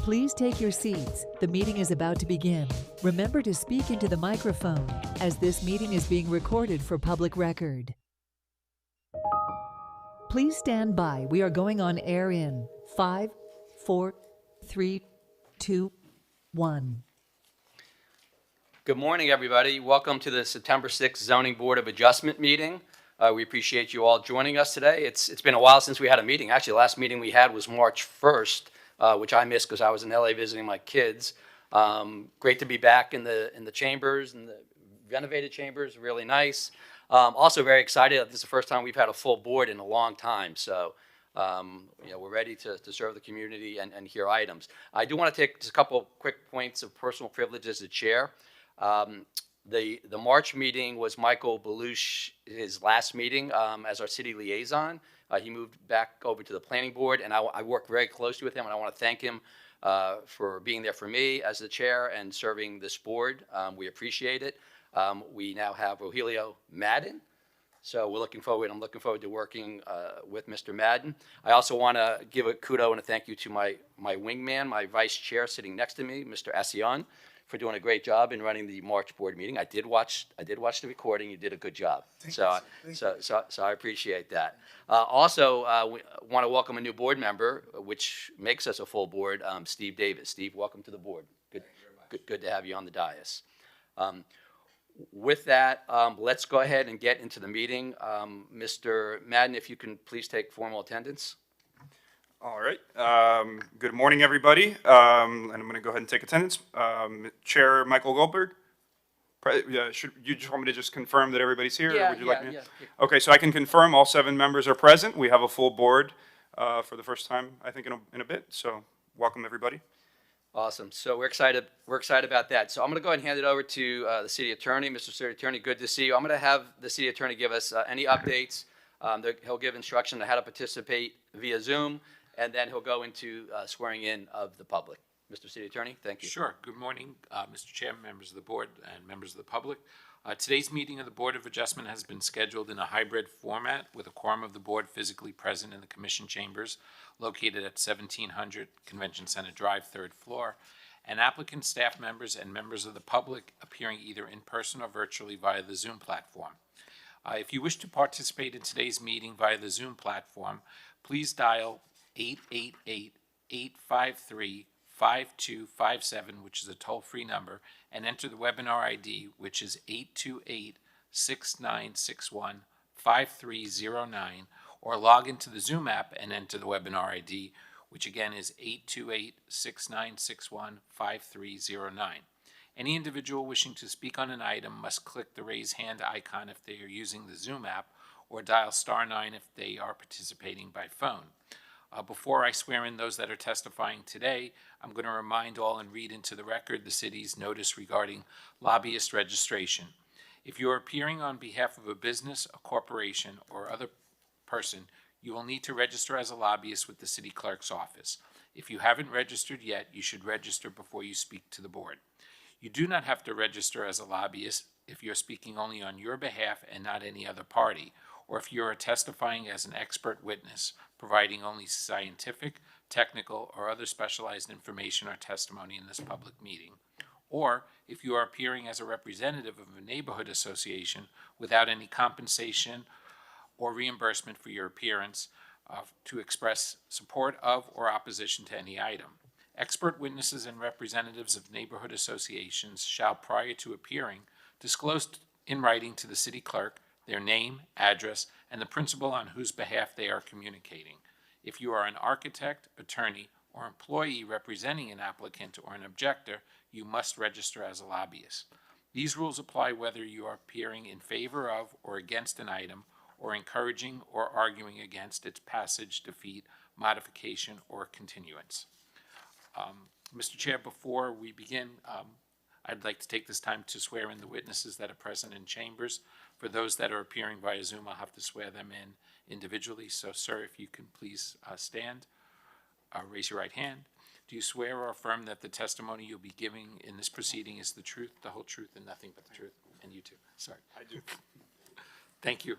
Please take your seats. The meeting is about to begin. Remember to speak into the microphone, as this meeting is being recorded for public record. Please stand by. We are going on air in 5, 4, 3, 2, 1. Good morning, everybody. Welcome to the September 6th Zoning Board of Adjustment meeting. We appreciate you all joining us today. It's been a while since we had a meeting. Actually, the last meeting we had was March 1st, which I missed because I was in LA visiting my kids. Great to be back in the chambers, in the renovated chambers, really nice. Also very excited that this is the first time we've had a full board in a long time. So, we're ready to serve the community and hear items. I do want to take just a couple quick points of personal privilege as the chair. The March meeting was Michael Belush, his last meeting as our city liaison. He moved back over to the planning board, and I worked very closely with him, and I want to thank him for being there for me as the chair and serving this board. We appreciate it. We now have Rogelio Madden, so I'm looking forward to working with Mr. Madden. I also want to give a kudo and a thank you to my wingman, my vice chair sitting next to me, Mr. Asian, for doing a great job in running the March board meeting. I did watch the recording. You did a good job. So I appreciate that. Also, we want to welcome a new board member, which makes us a full board, Steve Davis. Steve, welcome to the board. Good to have you on the dais. With that, let's go ahead and get into the meeting. Mr. Madden, if you can please take formal attendance. All right. Good morning, everybody. And I'm going to go ahead and take attendance. Chair Michael Goldberg. Should you just want me to just confirm that everybody's here? Yeah, or would you like me? yeah. Okay, so I can confirm all 7 members are present. We have a full board for the first time, I think, in a bit. So welcome, everybody. Awesome. So we're excited about that. So I'm going to go ahead and hand it over to the city attorney. Mr. City Attorney, good to see you. I'm going to have the city attorney give us any updates. He'll give instruction on how to participate via Zoom, and then he'll go into swearing in of the public. Mr. City Attorney, thank you. Sure. Good morning, Mr. Chairman, members of the board, and members of the public. Today's meeting of the Board of Adjustment has been scheduled in a hybrid format with a quorum of the board physically present in the commission chambers located at 1700 Convention Center Drive, 3rd floor, and applicant staff members and members of the public appearing either in person or virtually via the Zoom platform. If you wish to participate in today's meeting via the Zoom platform, please dial 888-853-5257, which is a toll-free number, and enter the webinar ID, which is 828-6961-5309, or log into the Zoom app and enter the webinar ID, which again is 828-6961-5309. Any individual wishing to speak on an item must click the raise hand icon if they are using the Zoom app, or dial *9 if they are participating by phone. Before I swear in those that are testifying today, I'm going to remind all and read into the record the city's notice regarding lobbyist registration. If you are appearing on behalf of a business, a corporation, or other person, you will need to register as a lobbyist with the city clerk's office. If you haven't registered yet, you should register before you speak to the board. You do not have to register as a lobbyist if you're speaking only on your behalf and not any other party, or if you are testifying as an expert witness, providing only scientific, technical, or other specialized information or testimony in this public meeting, or if you are appearing as a representative of a neighborhood association without any compensation or reimbursement for your appearance to express support of or opposition to any item. Expert witnesses and representatives of neighborhood associations shall, prior to appearing, disclose in writing to the city clerk their name, address, and the principal on whose behalf they are communicating. If you are an architect, attorney, or employee representing an applicant or an objector, you must register as a lobbyist. These rules apply whether you are appearing in favor of or against an item, or encouraging or arguing against its passage, defeat, modification, or continuance. Mr. Chair, before we begin, I'd like to take this time to swear in the witnesses that are present in chambers. For those that are appearing via Zoom, I'll have to swear them in individually. So, sir, if you can please stand, raise your right hand. Do you swear or affirm that the testimony you'll be giving in this proceeding is the truth, the whole truth, and nothing but the truth? And you too. Sorry. I do. Thank you.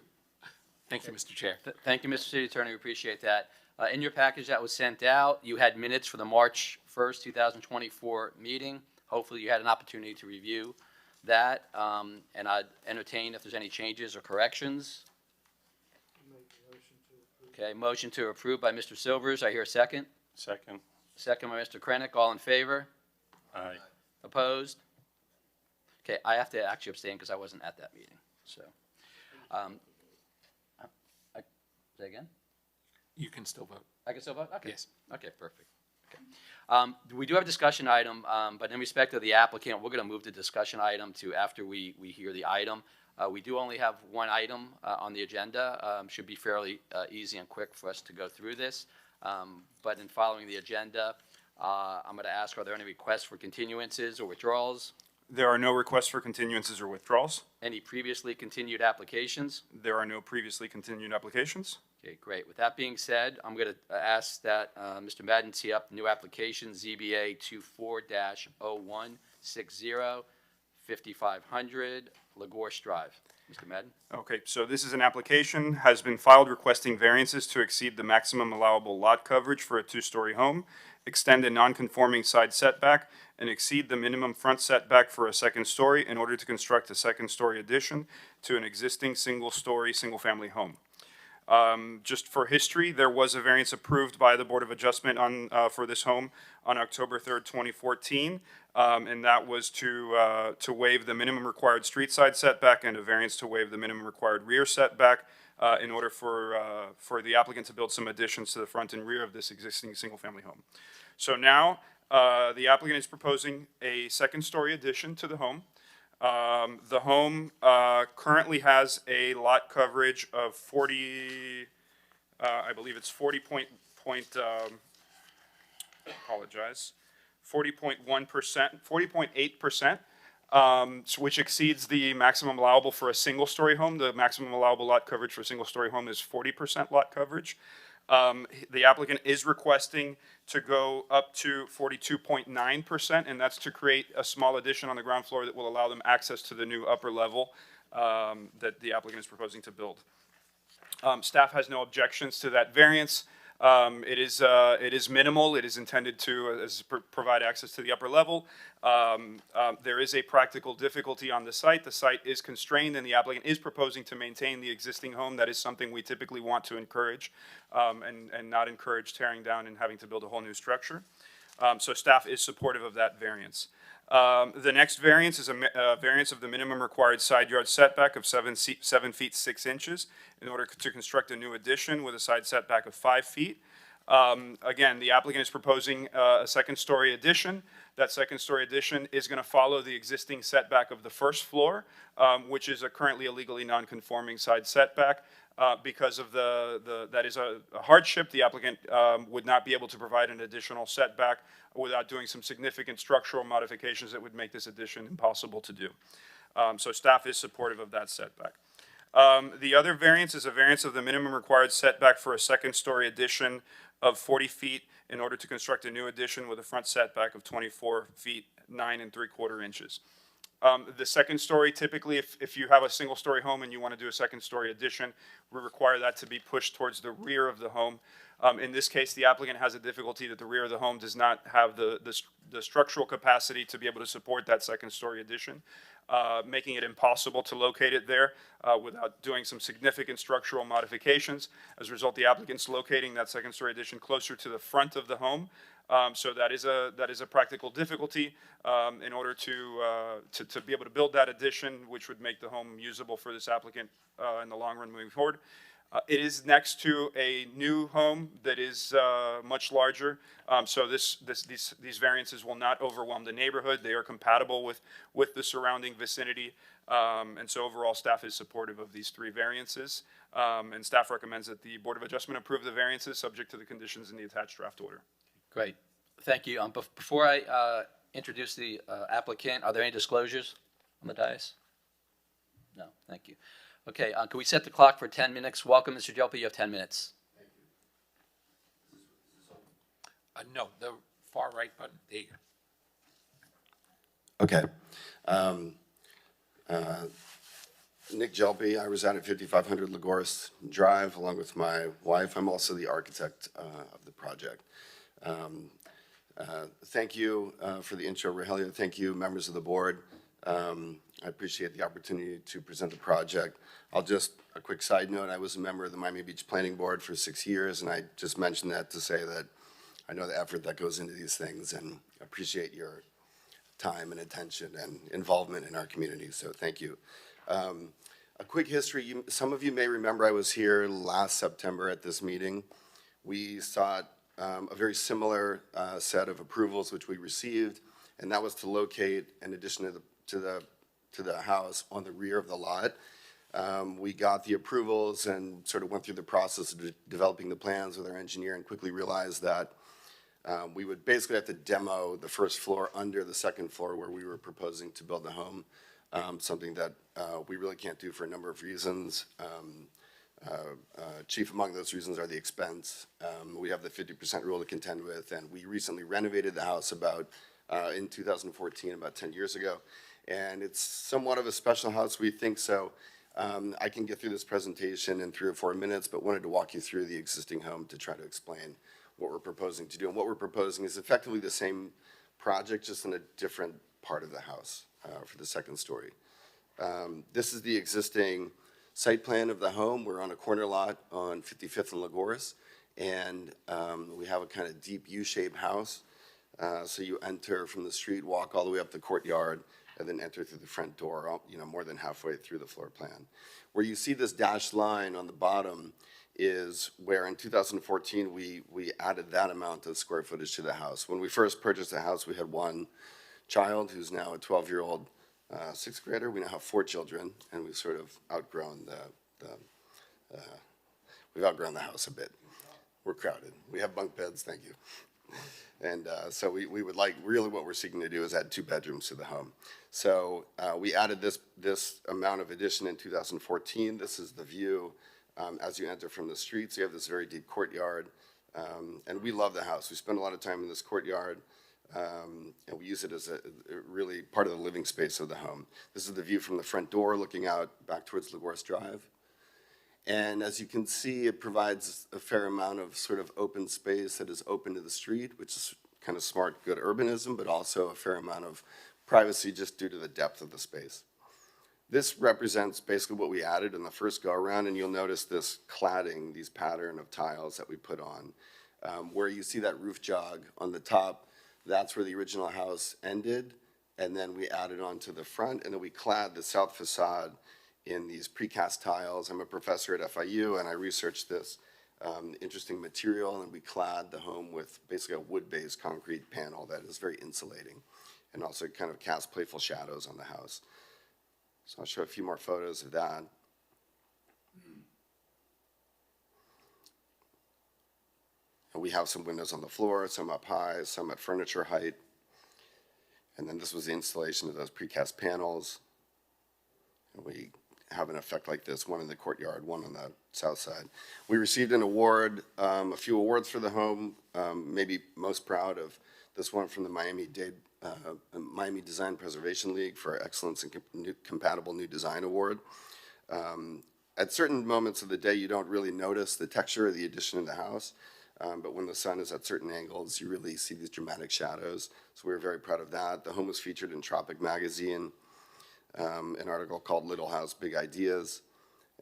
Thank you, Mr. Chair. Thank you, Mr. City Attorney, we appreciate that. In your package that was sent out, you had minutes for the March 1st, 2024 meeting. Hopefully, you had an opportunity to review that, and I'd entertain if there's any changes or corrections. Okay, motion to approve by Mr. Silvers. I hear a second. Second. Second by Mr. Krennic. All in favor? Aye. Opposed? Okay, I have to actually abstain because I wasn't at that meeting, so. Say again? You can still vote. I can still vote? Okay. Yes. Okay, perfect. Okay. We do have a discussion item, but in respect of the applicant, we're going to move the discussion item to after we hear the item. We do only have one item on the agenda. Should be fairly easy and quick for us to go through this. But in following the agenda, I'm going to ask, are there any requests for continuances or withdrawals? There are no requests for continuances or withdrawals. Any previously continued applications? There are no previously continued applications. Okay, great. With that being said, I'm going to ask that Mr. Madden tee up new application ZBA 24-0160, 5500 LaGorge Drive. Mr. Madden? Okay, so this is an application, has been filed requesting variances to exceed the maximum allowable lot coverage for a two-story home, extend a non-conforming side setback, and exceed the minimum front setback for a second story in order to construct a second-story addition to an existing single-story, single-family home. Just for history, there was a variance approved by the Board of Adjustment on, for this home on October 3rd, 2014, and that was to waive the minimum required street side setback and a variance to waive the minimum required rear setback in order for the applicant to build some additions to the front and rear of this existing single-family home. So now, the applicant is proposing a second-story addition to the home. The home currently has a lot coverage of 40, I believe it's 40.1%, so 40.8%, which exceeds the maximum allowable for a single-story home. The maximum allowable lot coverage for a single-story home is 40% lot coverage. The applicant is requesting to go up to 42.9%, and that's to create a small addition on the ground floor that will allow them access to the new upper level that the applicant is proposing to build. Staff has no objections to that variance. It is minimal. It is intended to provide access to the upper level. There is a practical difficulty on the site. The site is constrained, and the applicant is proposing to maintain the existing home. That is something we typically want to encourage, and not encourage tearing down and having to build a whole new structure. So staff is supportive of that variance. The next variance is a variance of the minimum required side yard setback of 7 feet 6 inches in order to construct a new addition with a side setback of 5 feet. Again, the applicant is proposing a second-story addition. That second-story addition is going to follow the existing setback of the first floor, which is currently a legally non-conforming side setback. Because of that is a hardship, the applicant would not be able to provide an additional setback without doing some significant structural modifications that would make this addition impossible to do. So staff is supportive of that setback. The other variance is a variance of the minimum required setback for a second-story addition of 40 feet in order to construct a new addition with a front setback of 24 feet 9 3/4 inches. The second story, typically, if you have a single-story home and you want to do a second-story addition, we require that to be pushed towards the rear of the home. In this case, the applicant has a difficulty that the rear of the home does not have the structural capacity to be able to support that second-story addition, making it impossible to locate it there without doing some significant structural modifications. As a result, the applicant's locating that second-story addition closer to the front of the home. So that is a practical difficulty in order to be able to build that addition, which would make the home usable for this applicant in the long run moving forward. It is next to a new home that is much larger, so these variances will not overwhelm the neighborhood. They are compatible with the surrounding vicinity, and so overall staff is supportive of these three variances, and staff recommends that the Board of Adjustment approve the variances subject to the conditions in the attached draft order. Great. Thank you. Before I introduce the applicant, are there any disclosures on the dais? No. Thank you. Okay. Can we set the clock for 10 minutes? Welcome, Mr. Jelpa. You have 10 minutes. No, the far right button. There you go. Okay. Nick Jelby. I reside at 5500 Lagoris Drive along with my wife. I'm also the architect of the project. Thank you for the intro, Rogelio. Thank you, members of the board. I appreciate the opportunity to present the project. A quick side note, I was a member of the Miami Beach Planning Board for 6 years, and I just mentioned that to say that I know the effort that goes into these things and appreciate your time and attention and involvement in our community, so thank you. A quick history, some of you may remember I was here last September at this meeting. We sought a very similar set of approvals which we received, and that was to locate an addition to the house on the rear of the lot. We got the approvals and sort of went through the process of developing the plans with our engineer and quickly realized that we would basically have to demo the first floor under the second floor where we were proposing to build the home, something that we really can't do for a number of reasons. Chief among those reasons are the expense. We have the 50% rule to contend with, and we recently renovated the house in 2014, about 10 years ago. And it's somewhat of a special house, we think so. I can get through this presentation in 3 or 4 minutes, but wanted to walk you through the existing home to try to explain what we're proposing to do. And what we're proposing is effectively the same project, just in a different part of the house for the second story. This is the existing site plan of the home. We're on a corner lot on 55th and Lagoris, and we have a kind of deep U-shaped house. So you enter from the street, walk all the way up the courtyard, and then enter through the front door, more than halfway through the floor plan. Where you see this dashed line on the bottom is where in 2014 we added that amount of square footage to the house. When we first purchased the house, we had one child who's now a 12-year-old sixth grader. We now have 4 children, and we've sort of outgrown we've outgrown the house a bit. We're crowded. We have bunk beds, thank you. And so we would like, really what we're seeking to do is add 2 bedrooms to the home. So we added this amount of addition in 2014. This is the view as you enter from the street. So you have this very deep courtyard. And we love the house. We spend a lot of time in this courtyard. And we use it as a really part of the living space of the home. This is the view from the front door looking out back towards Lagoris Drive. And as you can see, it provides a fair amount of sort of open space that is open to the street, which is kind of smart, good urbanism, but also a fair amount of privacy just due to the depth of the space. This represents basically what we added in the first go-around, and you'll notice this cladding, these pattern of tiles that we put on. Where you see that roof jog on the top, that's where the original house ended, and then we added on to the front, and then we clad the south facade in these precast tiles. I'm a professor at FIU, and I researched this interesting material, and we clad the home with basically a wood-based concrete panel that is very insulating and also kind of casts playful shadows on the house. So I'll show a few more photos of that. And we have some windows on the floor, some up high, some at furniture height. And then this was the installation of those precast panels. And we have an effect like this, one in the courtyard, one on the south side. We received an award, a few awards for the home, maybe most proud of this one from the Miami Design Preservation League for Excellence in Compatible New Design Award. At certain moments of the day, you don't really notice the texture of the addition in the house, but when the sun is at certain angles, you really see these dramatic shadows. So we were very proud of that. The home was featured in Tropic Magazine, an article called Little House, Big Ideas,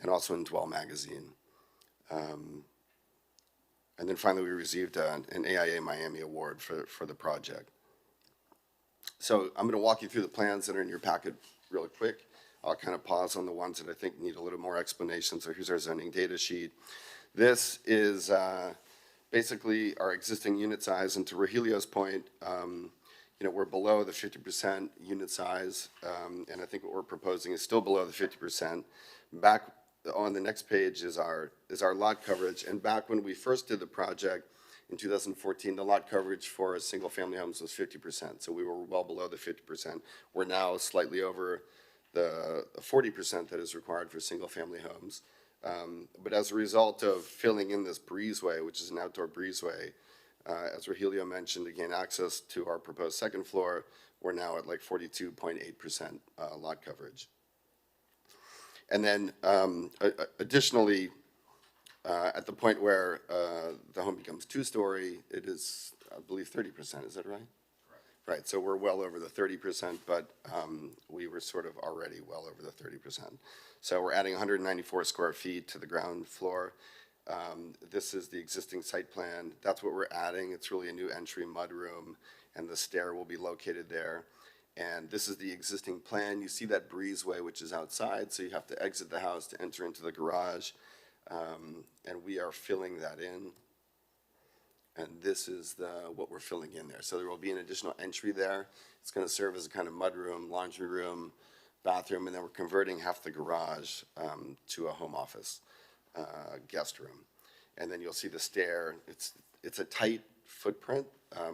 and also in Dwell Magazine. And then finally, we received an AIA Miami Award for the project. So I'm going to walk you through the plans that are in your packet really quick. I'll kind of pause on the ones that I think need a little more explanation. So here's our zoning data sheet. This is basically our existing unit size, and to Rogelio's point, we're below the 50% unit size, and I think what we're proposing is still below the 50%. Back on the next page is our lot coverage, and back when we first did the project in 2014, the lot coverage for single-family homes was 50%, so we were well below the 50%. We're now slightly over the 40% that is required for single-family homes. But as a result of filling in this breezeway, which is an outdoor breezeway, as Rogelio mentioned, to gain access to our proposed second floor, we're now at like 42.8% lot coverage. And then additionally, at the point where the home becomes two-story, it is, I believe, 30%, is that right? Right, so we're well over the 30%, but we were sort of already well over the 30%. So we're adding 194 square feet to the ground floor. This is the existing site plan. That's what we're adding. It's really a new entry mudroom, and the stair will be located there. And this is the existing plan. You see that breezeway, which is outside, so you have to exit the house to enter into the garage. And we are filling that in. And this is what we're filling in there. So there will be an additional entry there. It's going to serve as a kind of mudroom, laundry room, bathroom, and then we're converting half the garage to a home office guest room. And then you'll see the stair. It's a tight footprint.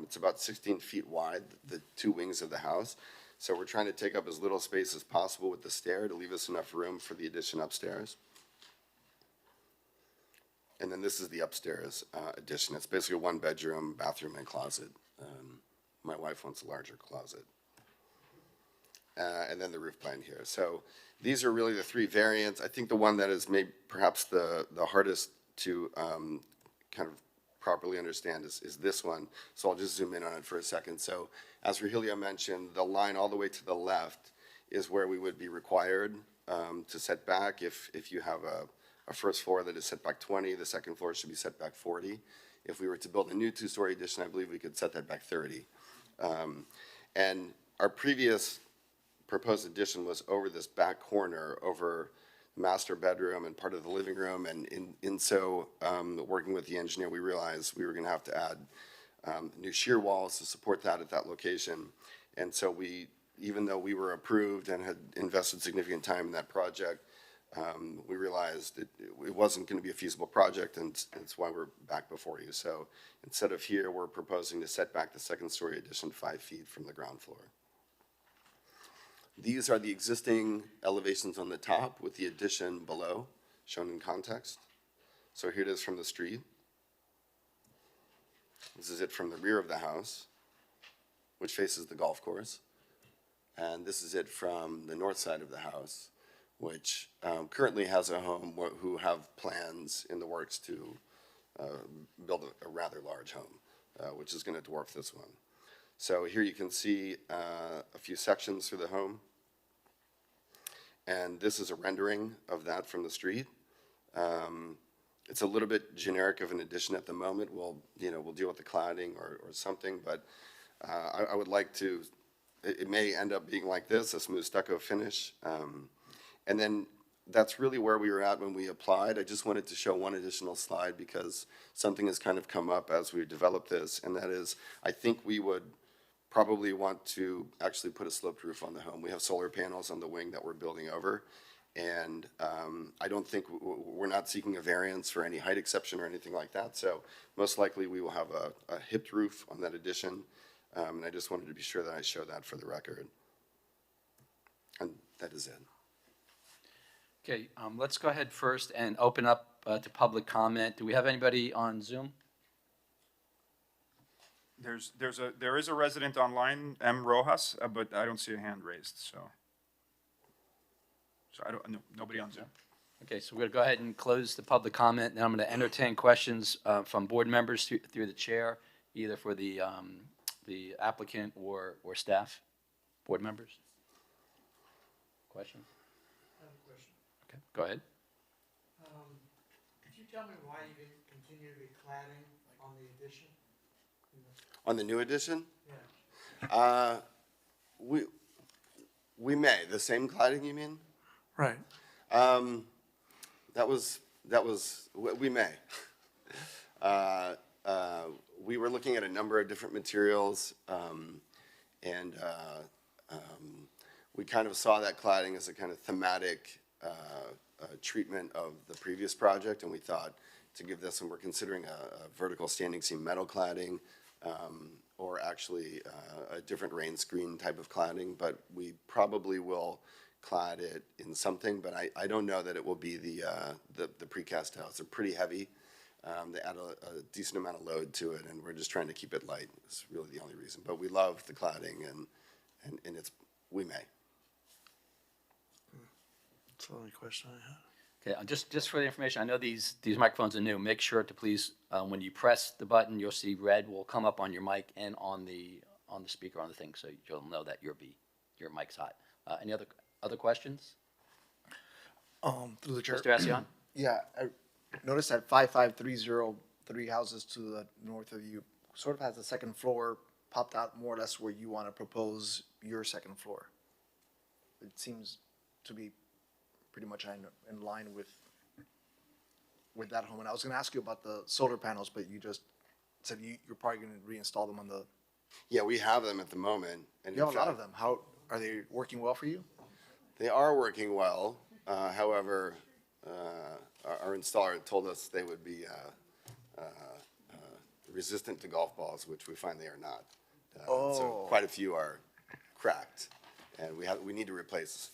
It's about 16 feet wide, the two wings of the house. So we're trying to take up as little space as possible with the stair to leave us enough room for the addition upstairs. And then this is the upstairs addition. It's basically a one-bedroom, bathroom, and closet. My wife wants a larger closet. And then the roof plan here. So these are really the three variants. I think the one that is maybe perhaps the hardest to kind of properly understand is this one. So I'll just zoom in on it for a second. So as Rogelio mentioned, the line all the way to the left is where we would be required to set back if you have a first floor that is set back 20, the second floor should be set back 40. If we were to build a new two-story addition, I believe we could set that back 30. And our previous proposed addition was over this back corner, over master bedroom and part of the living room. And in so working with the engineer, we realized we were going to have to add new shear walls to support that at that location. And so even though we were approved and had invested significant time in that project, we realized it wasn't going to be a feasible project, and it's why we're back before you. So instead of here, we're proposing to set back the second story addition 5 feet from the ground floor. These are the existing elevations on the top with the addition below, shown in context. So here it is from the street. This is it from the rear of the house, which faces the golf course. And this is it from the north side of the house, which currently has a home who have plans in the works to build a rather large home, which is going to dwarf this one. So here you can see a few sections through the home. And this is a rendering of that from the street. It's a little bit generic of an addition at the moment. We'll deal with the cladding or something, but I would like to, it may end up being like this, a smooth stucco finish. And then that's really where we were at when we applied. I just wanted to show one additional slide because something has kind of come up as we developed this, and that is, I think we would probably want to actually put a sloped roof on the home. We have solar panels on the wing that we're building over, and I don't think, we're not seeking a variance for any height exception or anything like that, so most likely we will have a hipped roof on that addition, and I just wanted to be sure that I show that for the record. And that is it. Okay, let's go ahead first and open up to public comment. Do we have anybody on Zoom? There is a resident online, M. Rojas, but I don't see a hand raised, so nobody on Zoom. Okay, so we're going to go ahead and close the public comment, and I'm going to entertain questions from board members through the chair, either for the applicant or staff. Board members? Question? I have a question. Okay, go ahead. Could you tell me why you didn't continue the cladding on the addition? On the new addition? Yeah. We may. The same cladding, you mean? Right. We may. We were looking at a number of different materials, and we kind of saw that cladding as a kind of thematic treatment of the previous project, and we thought to give this, and we're considering a vertical standing seam metal cladding, or actually a different rain screen type of cladding, but we probably will clad it in something, but I don't know that it will be the precast tiles. They're pretty heavy. They add a decent amount of load to it, and we're just trying to keep it light. It's really the only reason. But we love the cladding, and we may. That's the only question I had. Okay, just for the information, I know these microphones are new. Make sure to please, when you press the button, you'll see red will come up on your mic and on the speaker on the thing, so you'll know that your mic's hot. Any other questions? Through the chair. Mr. Assion? Yeah, I noticed that 55303 houses to the north of you sort of has the second floor popped out more or less where you want to propose your second floor. It seems to be pretty much in line with that home. And I was going to ask you about the solar panels, but you just said you're probably going to reinstall them on the. Yeah, we have them at the moment. And You have in a lot fact, of them. How are they working well for you? They are working well. However, our installer told us they would be resistant to golf balls, which we find they are not. So quite a few are cracked, and we need to replace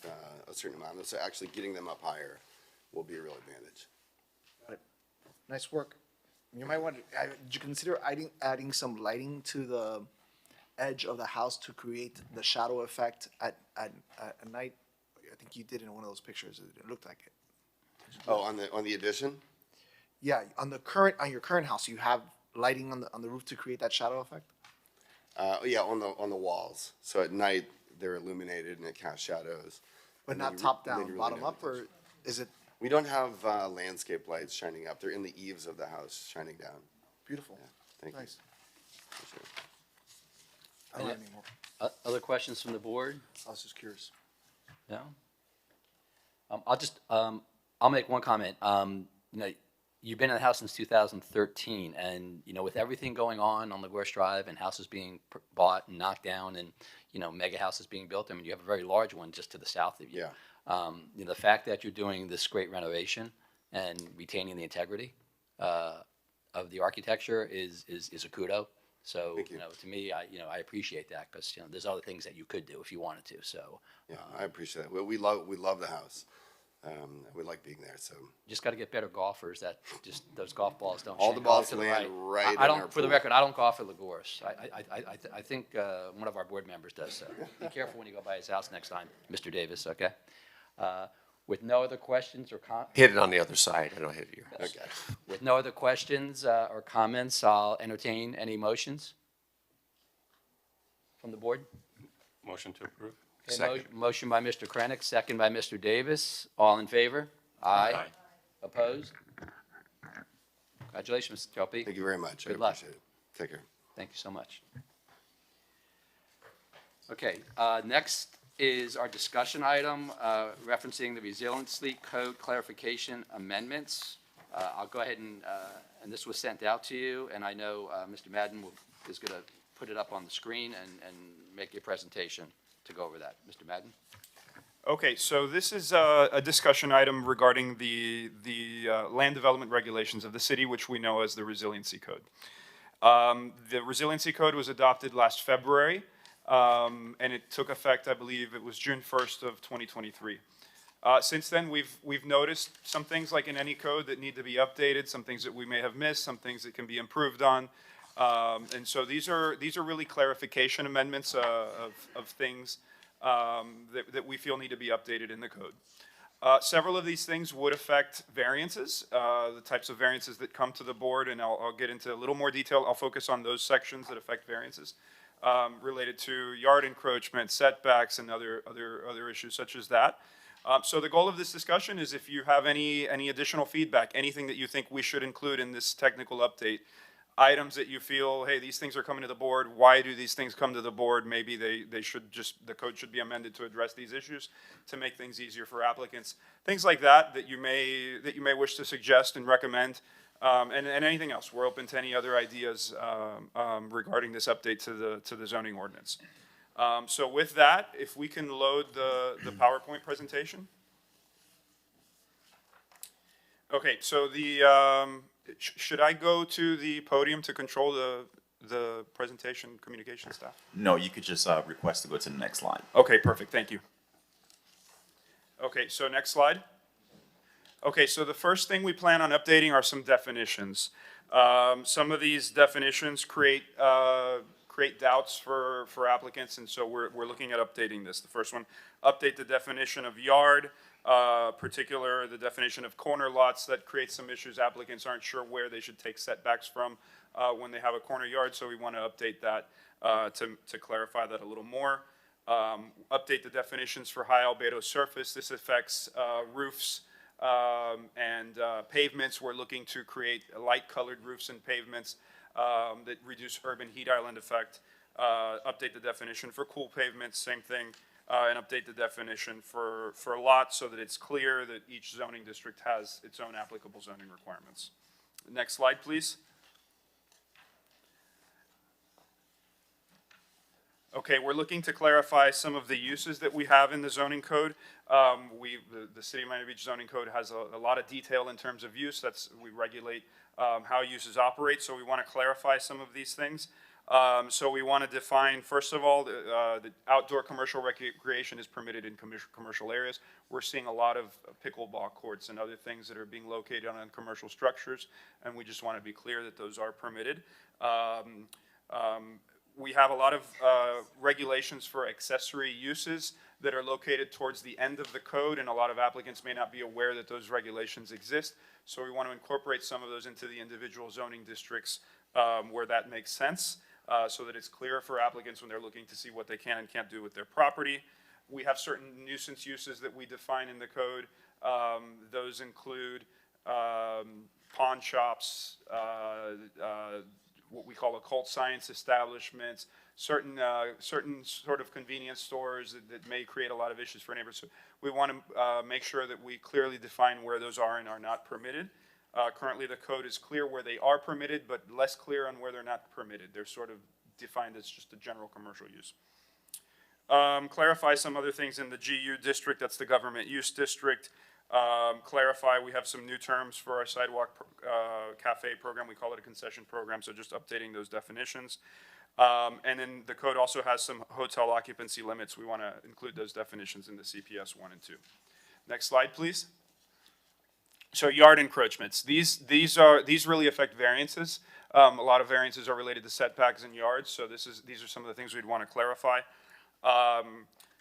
a certain amount. So actually getting them up higher will be a real advantage. Nice work. You might want to, did you consider adding some lighting to the edge of the house to create the shadow effect at night? I think you did in one of those pictures. It looked like it. Oh, on the addition? Yeah, on your current house, you have lighting on the roof to create that shadow effect? Yeah, on the walls. So at night they're illuminated and it casts shadows. But And not then top then you down, really bottom don't up, or is it We don't have landscape lights shining up. They're in the eaves of the house shining down. beautiful? Thank you. Nice. Sure. I don't have any more. Other questions from the board? I was just curious. No? I'll make one comment. You've been in the house since 2013, and, with everything going on LaGuerre Drive and houses being bought and knocked down and, mega houses being built, you have a very large one just to the south of you. Yeah. The fact that you're doing this great renovation and retaining the integrity of the architecture is a kudo. So, Thank you. to me, I appreciate that because, there's other things that you could do if you wanted to, so. Yeah, I appreciate that. Well, we love the house. We like being there, so. Just got to get better golfers that just those golf balls don't. All shank the balls off to the land right I in don't. our For the pool. record, I don't golf at LaGuerre. I think one of our board members does. So be careful when you go by his house next time, Mr. Davis. Okay. With no other questions or Hit it on the other side. I don't hit it here. Okay. with no other questions or comments, I'll entertain any motions from the board. Motion to approve. Okay, Second. Motion by Mr. Krennic, second by Mr. Davis. All in favor? Aye. Opposed? Congratulations, Mr. Chope. Thank you very much. I Good luck. appreciate it. Take care. Thank you so much. Okay, next is our discussion item referencing the Resiliency Code clarification amendments. I'll go ahead and this was sent out to you, and I know Mr. Madden is going to put it up on the screen and make a presentation to go over that. Mr. Madden? Okay, so this is a discussion item regarding the land development regulations of the city, which we know as the Resiliency Code. The Resiliency Code was adopted last February, and it took effect, I believe, it was June 1st of 2023. Since then, we've noticed some things like in any code that need to be updated, some things that we may have missed, some things that can be improved on. And so these are really clarification amendments of things that we feel need to be updated in the code. Several of these things would affect variances, the types of variances that come to the board, and I'll get into a little more detail. I'll focus on those sections that affect variances related to yard encroachment, setbacks, and other issues such as that. So the goal of this discussion is if you have any additional feedback, anything that you think we should include in this technical update, items that you feel, hey, these things are coming to the board, why do these things come to the board? Maybe they should the code should be amended to address these issues to make things easier for applicants. Things like that you may wish to suggest and recommend, and anything else. We're open to any other ideas regarding this update to the zoning ordinance. So with that, if we can load the PowerPoint presentation. Okay, so should I go to the podium to control the presentation communication staff? No, you could just request to go to the next slide. Okay, perfect, thank you. Okay, so next slide. Okay, so the first thing we plan on updating are some definitions. Some of these definitions create create doubts for applicants, and so we're looking at updating this. The first one, update the definition of yard, particular the definition of corner lots. That creates some issues. Applicants aren't sure where they should take setbacks from when they have a corner yard, so we want to update that to clarify that a little more. Update the definitions for high albedo surface. This affects roofs and pavements. We're looking to create light-colored roofs and pavements that reduce urban heat island effect. Update the definition for cool pavements, same thing, and update the definition for lots so that it's clear that each zoning district has its own applicable zoning requirements. Next slide, please. Okay, we're looking to clarify some of the uses that we have in the zoning code. The City of Miami Beach zoning code has a lot of detail in terms of use. We regulate how uses operate, so we want to clarify some of these things. So we want to define, first of all, the outdoor commercial recreation is permitted in commercial areas. We're seeing a lot of pickleball courts and other things that are being located on commercial structures, and we just want to be clear that those are permitted. We have a lot of regulations for accessory uses that are located towards the end of the code, and a lot of applicants may not be aware that those regulations exist. So we want to incorporate some of those into the individual zoning districts where that makes sense, so that it's clear for applicants when they're looking to see what they can and can't do with their property. We have certain nuisance uses that we define in the code. Those include pawn shops, what we call occult science establishments, certain sort of convenience stores that may create a lot of issues for neighbors. So we want to make sure that we clearly define where those are and are not permitted. Currently, the code is clear where they are permitted, but less clear on where they're not permitted. They're sort of defined as just a general commercial use. Clarify some other things in the GU district, that's the government use district. Clarify, we have some new terms for our sidewalk cafe program. We call it a concession program, so just updating those definitions. And then the code also has some hotel occupancy limits. We want to include those definitions in the CPS 1 and 2. Next slide, please. So yard encroachments. These really affect variances. A lot of variances are related to setbacks and yards, so these are some of the things we'd want to clarify.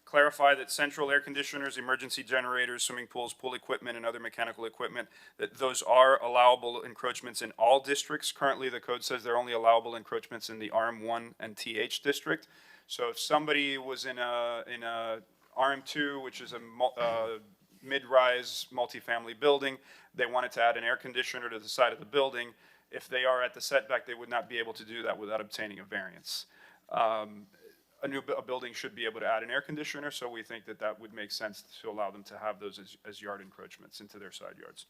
Clarify that central air conditioners, emergency generators, swimming pools, pool equipment, and other mechanical equipment, that those are allowable encroachments in all districts. Currently, the code says they're only allowable encroachments in the RM1 and TH district. So if somebody was in a RM2, which is a mid-rise multifamily building, they wanted to add an air conditioner to the side of the building, if they are at the setback, they would not be able to do that without obtaining a variance. A building should be able to add an air conditioner, so we think that that would make sense to allow them to have those as yard encroachments into their side yards.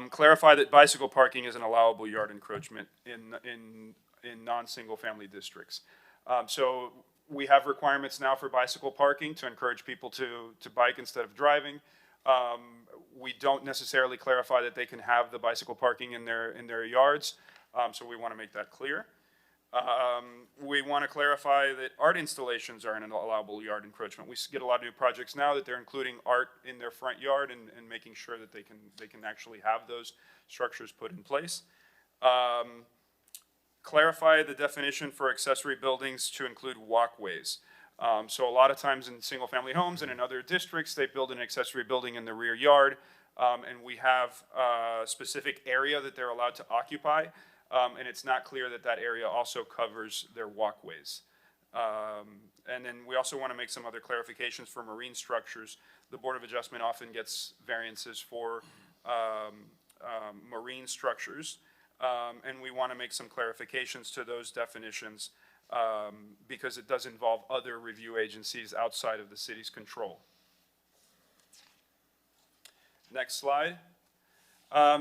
Clarify that bicycle parking is an allowable yard encroachment in non-single family districts. So we have requirements now for bicycle parking to encourage people to bike instead of driving. We don't necessarily clarify that they can have the bicycle parking in their yards, so we want to make that clear. We want to clarify that art installations are an allowable yard encroachment. We get a lot of new projects now that they're including art in their front yard and making sure that they can actually have those structures put in place. Clarify the definition for accessory buildings to include walkways. So a lot of times in single family homes and in other districts, they build an accessory building in the rear yard, and we have a specific area that they're allowed to occupy. And it's not clear that that area also covers their walkways. And then we also want to make some other clarifications for marine structures. The Board of Adjustment often gets variances for marine structures, and we want to make some clarifications to those definitions because it does involve other review agencies outside of the city's control. Next slide.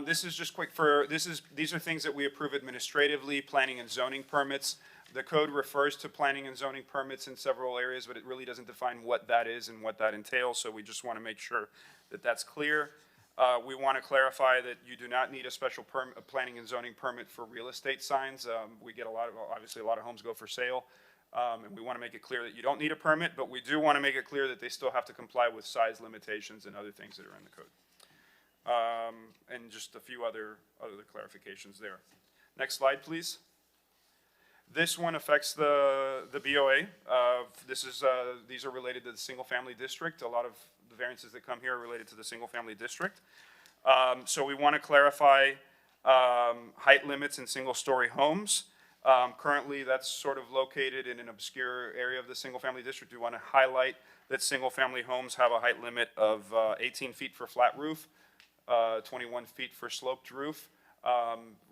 This is just quick these are things that we approve administratively, planning and zoning permits. The code refers to planning and zoning permits in several areas, but it really doesn't define what that is and what that entails, so we just want to make sure that that's clear. We want to clarify that you do not need a special planning and zoning permit for real estate signs. We get obviously a lot of homes go for sale, and we want to make it clear that you don't need a permit, but we do want to make it clear that they still have to comply with size limitations and other things that are in the code. And just a few other clarifications there. Next slide, please. This one affects the BOA. These are related to the single-family district. A lot of the variances that come here are related to the single-family district. So we want to clarify height limits in single-story homes. Currently, that's sort of located in an obscure area of the single-family district. We want to highlight that single-family homes have a height limit of 18 feet for flat roof, 21 feet for sloped roof.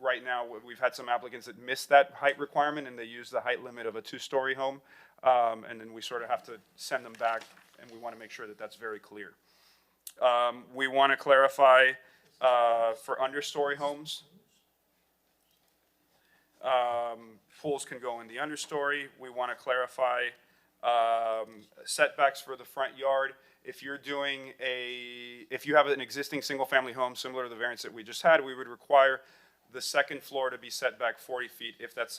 Right now, we've had some applicants that miss that height requirement, and they use the height limit of a two-story home, and then we sort of have to send them back, and we want to make sure that that's very clear. We want to clarify for understory homes. Pools can go in the understory. We want to clarify setbacks for the front yard. If you're doing if you have an existing single-family home similar to the variance that we just had, we would require the second floor to be set back 40 feet if that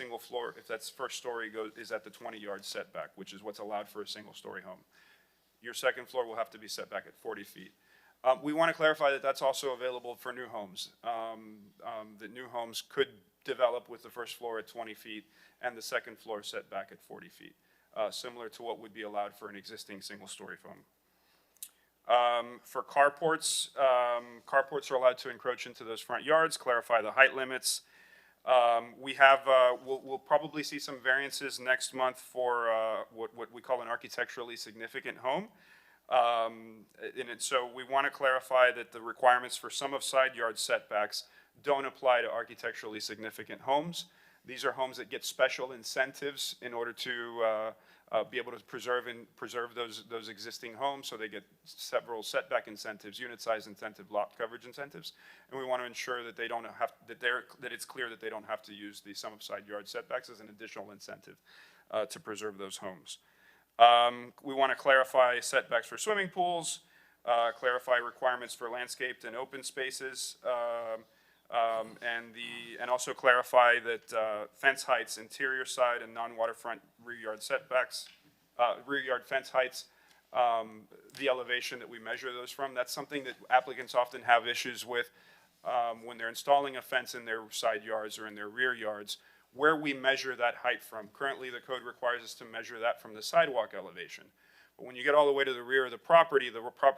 first story is at the 20-yard setback, which is what's allowed for a single-story home. Your second floor will have to be set back at 40 feet. We want to clarify that that's also available for new homes. That new homes could develop with the first floor at 20 feet and the second floor set back at 40 feet, similar to what would be allowed for an existing single-story home. For carports, carports are allowed to encroach into those front yards, clarify the height limits. We'll probably see some variances next month for what we call an architecturally significant home. So we want to clarify that the requirements for some of side yard setbacks don't apply to architecturally significant homes. These are homes that get special incentives in order to be able to preserve those existing homes. So they get several setback incentives, unit size incentive, lot coverage incentives, and we want to ensure that they don't have that it's clear that they don't have to use the sum of side yard setbacks as an additional incentive to preserve those homes. We want to clarify setbacks for swimming pools, clarify requirements for landscaped and open spaces, and also clarify that fence heights, interior side and non-waterfront rear yard setbacks, rear yard fence heights, the elevation that we measure those from. That's something that applicants often have issues with when they're installing a fence in their side yards or in their rear yards, where we measure that height from. Currently, the code requires us to measure that from the sidewalk elevation. But when you get all the way to the rear of the property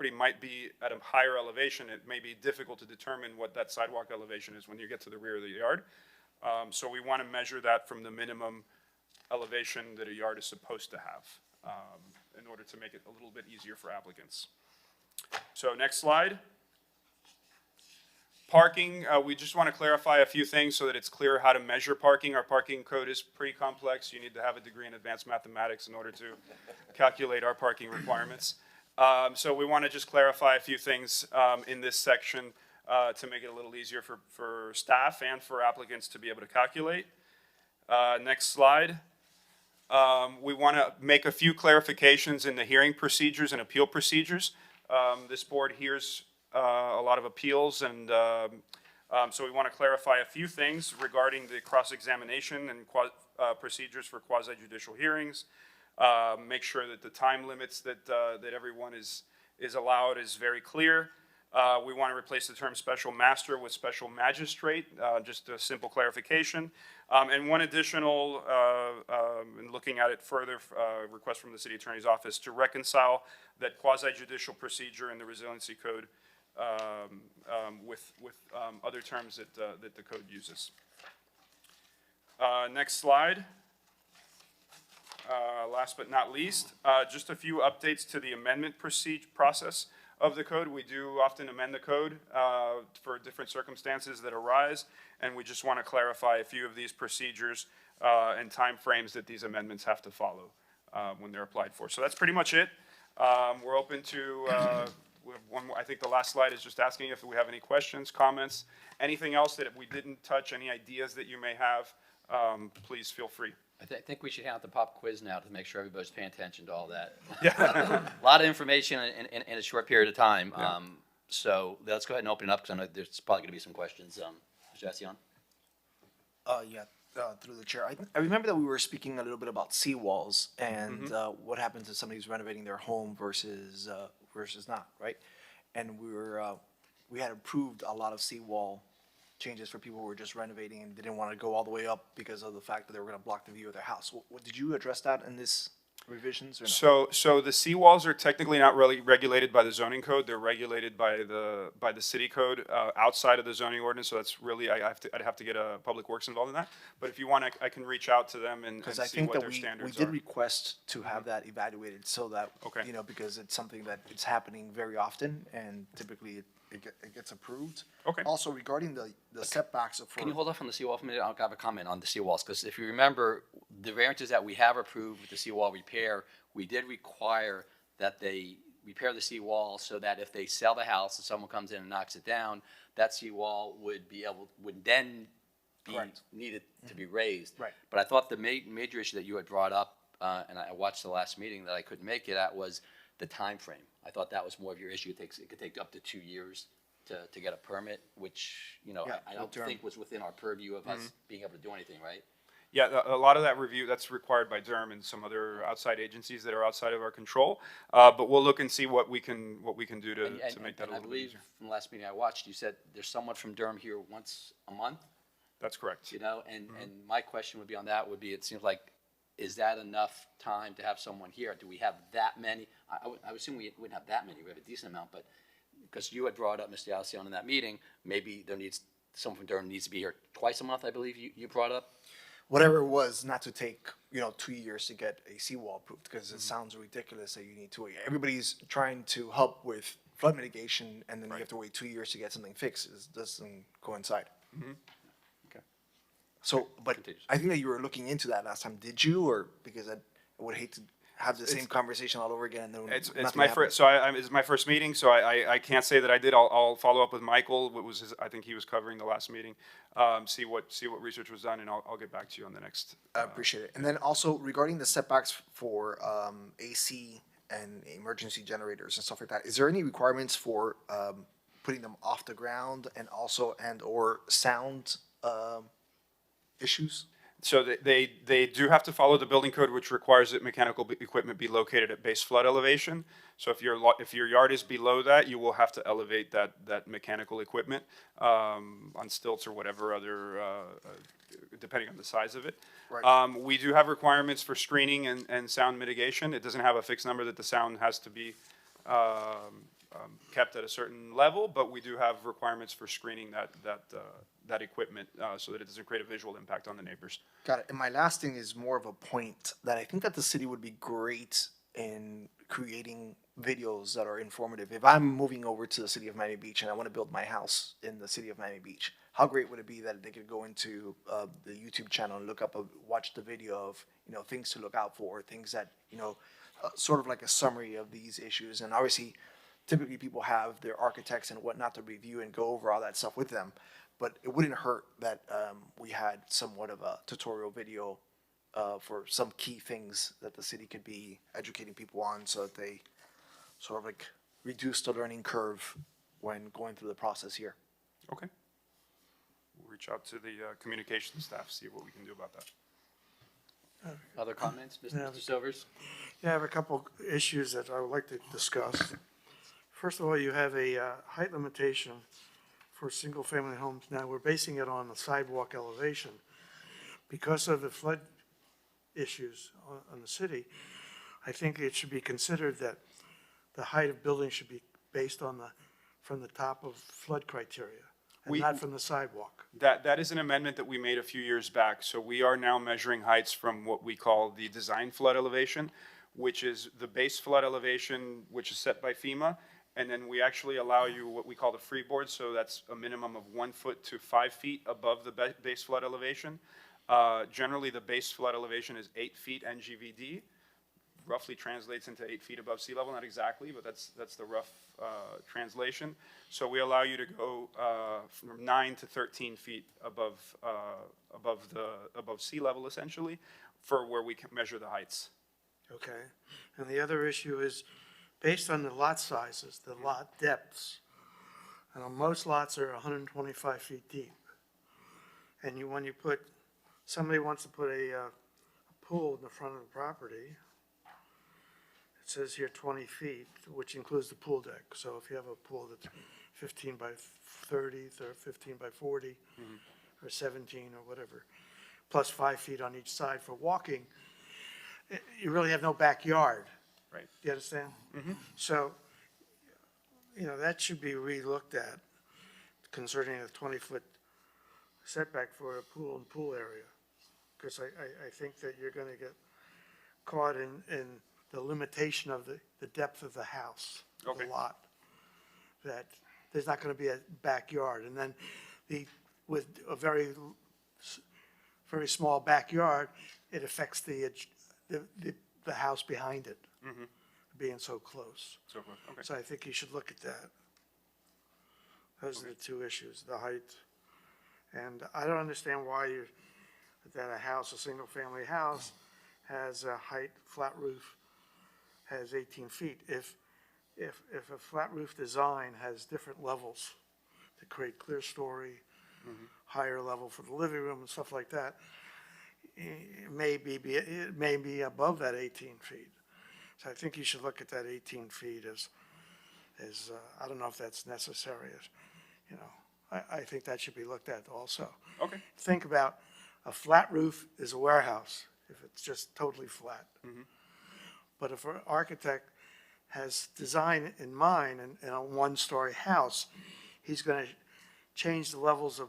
might be at a higher elevation. It may be difficult to determine what that sidewalk elevation is when you get to the rear of the yard. So we want to measure that from the minimum elevation that a yard is supposed to have in order to make it a little bit easier for applicants. So next slide. Parking, we just want to clarify a few things so that it's clear how to measure parking. Our parking code is pretty complex. You need to have a degree in advanced mathematics in order to calculate our parking requirements. So we want to just clarify a few things in this section to make it a little easier for staff and for applicants to be able to calculate. Next slide. We want to make a few clarifications in the hearing procedures and appeal procedures. This board hears a lot of appeals, and so we want to clarify a few things regarding the cross-examination and procedures for quasi-judicial hearings. Make sure that the time limits that everyone is allowed is very clear. We want to replace the term special master with special magistrate, just a simple clarification. And one additional, in looking at it further, request from the city attorney's office to reconcile that quasi-judicial procedure in the resiliency code with other terms that the code uses. Next slide. Last but not least, just a few updates to the amendment process of the code. We do often amend the code for different circumstances that arise, and we just want to clarify a few of these procedures and timeframes that these amendments have to follow when they're applied for. So that's pretty much it. We're open to, we have one more, I think the last slide is just asking if we have any questions, comments, anything else that we didn't touch, any ideas that you may have, please feel free. I think we should have the pop quiz now to make sure everybody's paying attention to all that. Yeah. A lot of information in a short period of time. Yeah. So let's go ahead and open it up because I know there's probably going to be some questions. Mr. Essian? Through the chair. I remember that we were speaking a little bit about seawalls and what happens if somebody's renovating their home versus not, right? And we had approved a lot of seawall changes for people who were just renovating and didn't want to go all the way up because of the fact that they were going to block the view of their house. Did you address that in this revisions or no? So the seawalls are technically not really regulated by the zoning code. They're regulated by the city code outside of the zoning ordinance. So that's really, I'd have to get a public works involved in that. But if you want, I can reach out to them and Because I see think what that their we standards did are. request to have that evaluated so that, Okay. you know, because it's something that it's happening very often and typically it gets approved. Okay. Also regarding the setbacks for. Can you hold off on the seawall for a minute? I'll have a comment on the seawalls, because if you remember, the variances that we have approved with the seawall repair, we did require that they repair the seawall so that if they sell the house and someone comes in and knocks it down, that seawall would then be Correct. needed to be raised. Right. But I thought the major issue that you had brought up, and I watched the last meeting that I couldn't make it at, was the time frame. I thought that was more of your issue. It could take up to 2 years to get a permit, which, you know, Yeah, I don't with think was within our purview of us being able to do anything, right? Yeah, a lot of that review, that's required by DERM and some other outside agencies that are outside of our control. But we'll look and see what we can do to make that a I little bit believe easier. from the last meeting I watched, you said there's someone from Durham here once a month, That's correct. you know? And my question would be on that would be, it seems like, is that enough time to have someone here? Do we have that many? I would assume we wouldn't have that many. We have a decent amount, but because you had brought up, Mr. Alcione, in that meeting, maybe someone from Durham needs to be here twice a month, I believe you brought up? Whatever it was, not to take, 2 years to get a seawall approved, because it sounds ridiculous that you need to wait. Everybody's trying to help with flood mitigation, and then you have to wait 2 years to get something fixed. It doesn't coincide. Okay. So, but Contagious. I think that you were looking into that last time. Did you, or because I would hate to have the same conversation all over again and then It's nothing my happens? first, so it's my first meeting, so I can't say that I did. I'll follow up with Michael, I think he was covering the last meeting. See what research was done, and I'll get back to you on the next. I appreciate it. And then also regarding the setbacks for AC and emergency generators and stuff like that, is there any requirements for putting them off the ground and also or sound issues? So they do have to follow the building code, which requires that mechanical equipment be located at base flood elevation. So if your yard is below that, you will have to elevate that mechanical equipment on stilts or whatever other, depending on the size of it. Right. We do have requirements for screening and sound mitigation. It doesn't have a fixed number that the sound has to be kept at a certain level, but we do have requirements for screening that equipment so that it doesn't create a visual impact on the neighbors. Got it. And my last thing is more of a point that I think that the city would be great in creating videos that are informative. If I'm moving over to the city of Miami Beach and I want to build my house in the city of Miami Beach, how great would it be that they could go into the YouTube channel and watch the video of, things to look out for, things that, sort of like a summary of these issues. And obviously, typically people have their architects and whatnot to review and go over all that stuff with them. But it wouldn't hurt that we had somewhat of a tutorial video for some key things that the city could be educating people on so that they sort of like reduce the learning curve when going through the process here. Okay. We'll reach out to the communications staff, see what we can do about that. Other comments, Yeah. Mr. Silvers? Yeah, I have a couple issues that I would like to discuss. First of all, you have a height limitation for single-family homes. Now, we're basing it on the sidewalk elevation. Because of the flood issues on the city, I think it should be considered that the height of buildings should be based on from the top of flood criteria, and not from the sidewalk. That is an amendment that we made a few years back. So we are now measuring heights from what we call the design flood elevation, which is the base flood elevation, which is set by FEMA. And then we actually allow you what we call the freeboard. So that's a minimum of 1 foot to 5 feet above the base flood elevation. Generally, the base flood elevation is 8 feet NGVD. Roughly translates into 8 feet above sea level, not exactly, but that's the rough translation. So we allow you to go from 9 to 13 feet above sea level, essentially, for where we can measure the heights. Okay, and the other issue is, based on the lot sizes, the lot depths, and most lots are 125 feet deep. And when somebody wants to put a pool in the front of the property, says here 20 feet, which includes the pool deck. So if you have a pool that's 15 by 30, or 15 by 40, or 17, or whatever, plus 5 feet on each side for walking, you really have no backyard. Right. You understand? So, that should be re-looked at concerning a 20-foot setback for a pool and pool area. Because I think that you're gonna get caught in the limitation of the depth of the house, of the Okay. lot. That there's not gonna be a backyard, and then with a very small backyard, it affects the house behind it, being so close. So, okay. So I think you should look at that. Those are the two issues, the height. And I don't understand why that a single-family house has a height, flat roof, has 18 feet. If a flat roof design has different levels to create clear story, higher level for the living room and stuff like that, it may be above that 18 feet. So I think you should look at that 18 feet as I don't know if that's necessary, I think that should be looked at also. Okay. Think about a flat roof is a warehouse, if it's just totally flat. But if an architect has design in mind in a one-story house, he's gonna change the levels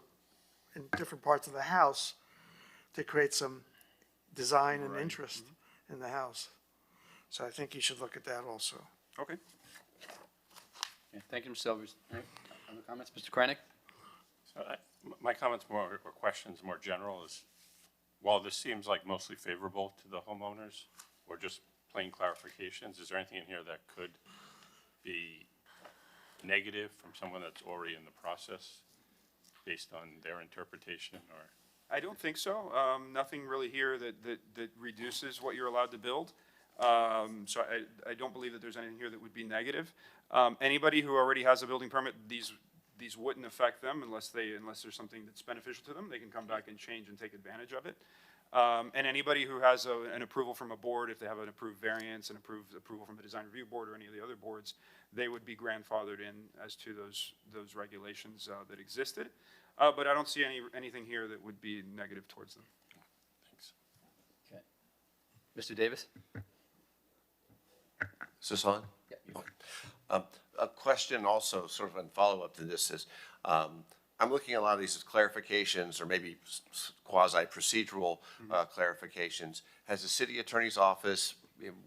in different parts of the house to create some design and interest in the house. So I think you should look at that also. Okay. Okay, thank you, Mr. Silvers. All right, other comments? Mr. Krenek? So my comments or questions more general is, while this seems like mostly favorable to the homeowners, or just plain clarifications, is there anything in here that could be negative from someone that's already in the process based on their interpretation, or? I don't think so. Nothing really here that reduces what you're allowed to build. So I don't believe that there's anything here that would be negative. Anybody who already has a building permit, these wouldn't affect them unless there's something that's beneficial to them. They can come back and change and take advantage of it. And anybody who has an approval from a board, if they have an approved variance and approval from the design review board or any of the other boards, they would be grandfathered in as to those regulations that existed. But I don't see anything here that would be negative towards them. Thanks. Okay. Mr. Davis? Is this on? Yeah. A question also, sort of in follow-up to this is, I'm looking at a lot of these as clarifications or maybe quasi-procedural clarifications. Has the city attorney's office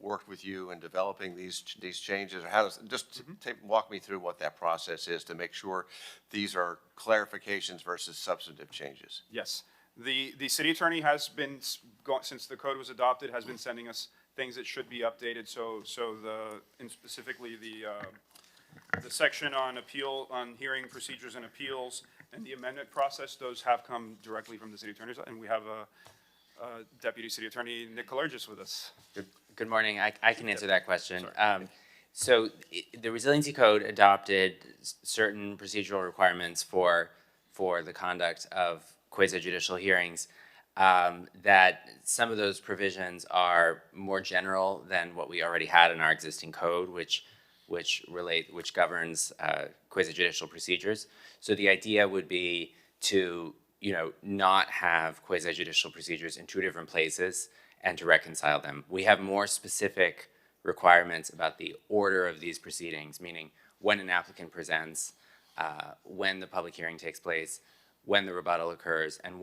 worked with you in developing these changes? Or how does, walk me through what that process is to make sure these are clarifications versus substantive changes? Yes. The city attorney has been, since the code was adopted, has been sending us things that should be updated. So specifically the section on hearing procedures and appeals and the amendment process, those have come directly from the city attorney's, and we have a Deputy City Attorney, Nick Kalergis, with us. Good morning. I can answer that question. So the Resiliency Code adopted certain procedural requirements for the conduct of quasi-judicial hearings, that some of those provisions are more general than what we already had in our existing code, which governs quasi-judicial procedures. So the idea would be to, not have quasi-judicial procedures in two different places and to reconcile them. We have more specific requirements about the order of these proceedings, meaning when an applicant presents, when the public hearing takes place, when the rebuttal occurs, and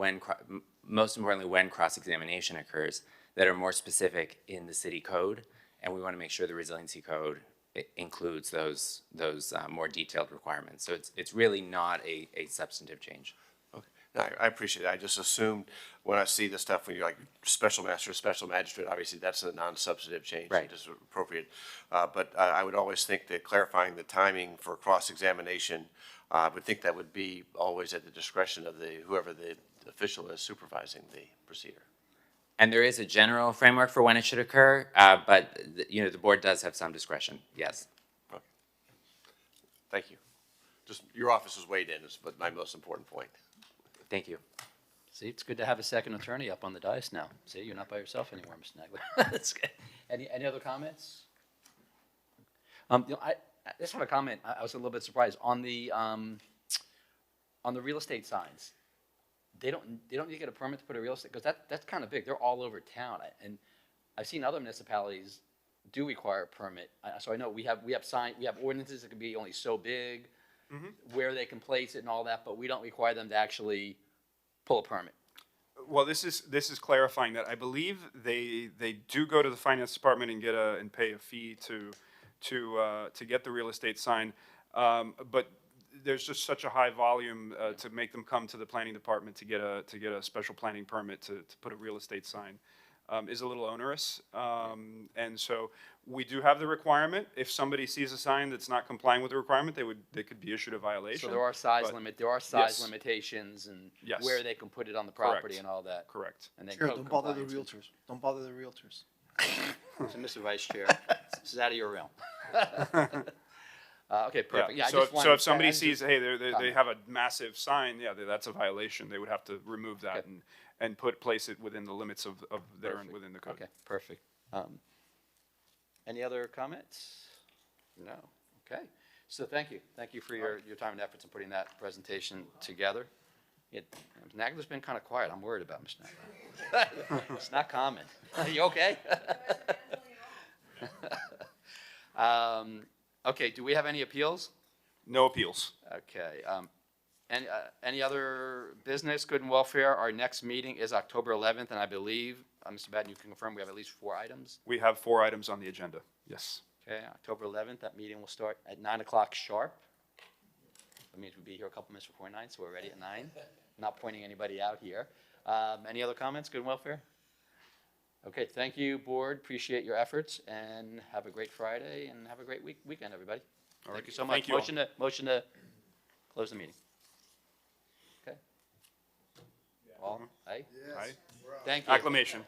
most importantly, when cross-examination occurs, that are more specific in the city code. And we want to make sure the Resiliency Code includes those more detailed requirements. So it's really not a substantive change. Okay, no, I appreciate it. I just assumed when I see the stuff when you're like special master, special magistrate, obviously that's a non-substantive change, Right. just appropriate. But I would always think that clarifying the timing for cross-examination, I would think that would be always at the discretion of whoever the official is supervising the procedure. And there is a general framework for when it should occur, but the board does have some discretion, yes. Okay. Thank you. Just your office is weighed in is my most important point. Thank you. See, it's good to have a second attorney up on the dais now. See, you're not by yourself anymore, Mr. Nagler. That's good. Any other comments? I just have a comment. I was a little bit surprised on the real estate signs. They don't need to get a permit to put a real estate, because that's kind of big. They're all over town. And I've seen other municipalities do require a permit. So I know we have ordinances that can be only so big, where they can place it and all that, but we don't require them to actually pull a permit. Well, this is clarifying that. I believe they do go to the finance department and pay a fee to get the real estate sign. But there's just such a high volume to make them come to the planning department to get a special planning permit to put a real estate sign is a little onerous. And so we do have the requirement. If somebody sees a sign that's not complying with the requirement, they could be issued a violation. So there are size Yes. limitations and Yes. where they can put it on the property Correct. and all that. Correct. And then Sure, code don't bother the compliance. realtors. Don't bother the realtors. So, Mr. Vice Chair, this is out of your realm. Okay, perfect. Yeah, I So just wanted so if to- somebody I just- sees, hey, they comment. have a massive sign, yeah, that's a violation. They would have to remove that Okay. and place it within the limits of that are Perfect. within the code. Okay, perfect. Any other comments? No. Okay. So thank you. Thank you for your time and efforts in putting that presentation together. Nagler's been kind of quiet. I'm worried about Mr. Nagler. It's not common. Are you okay? Okay, do we have any appeals? No appeals. Okay. Any other business, good and welfare? Our next meeting is October 11th, and I believe, Mr. Batten, you can confirm we have at least 4 items. We have 4 items on the agenda. Yes. Okay, October 11th, that meeting will start at 9 o'clock sharp. That means we'll be here a couple minutes before 9, so we're ready at 9. Not pointing anybody out here. Any other comments, good and welfare? Okay, thank you, board. Appreciate your efforts, and have a great Friday, and have a great weekend, everybody. Thank you so much. Thank you all. Motion to close the meeting. Okay. All, aye? Aye. Thank you. Acclamation.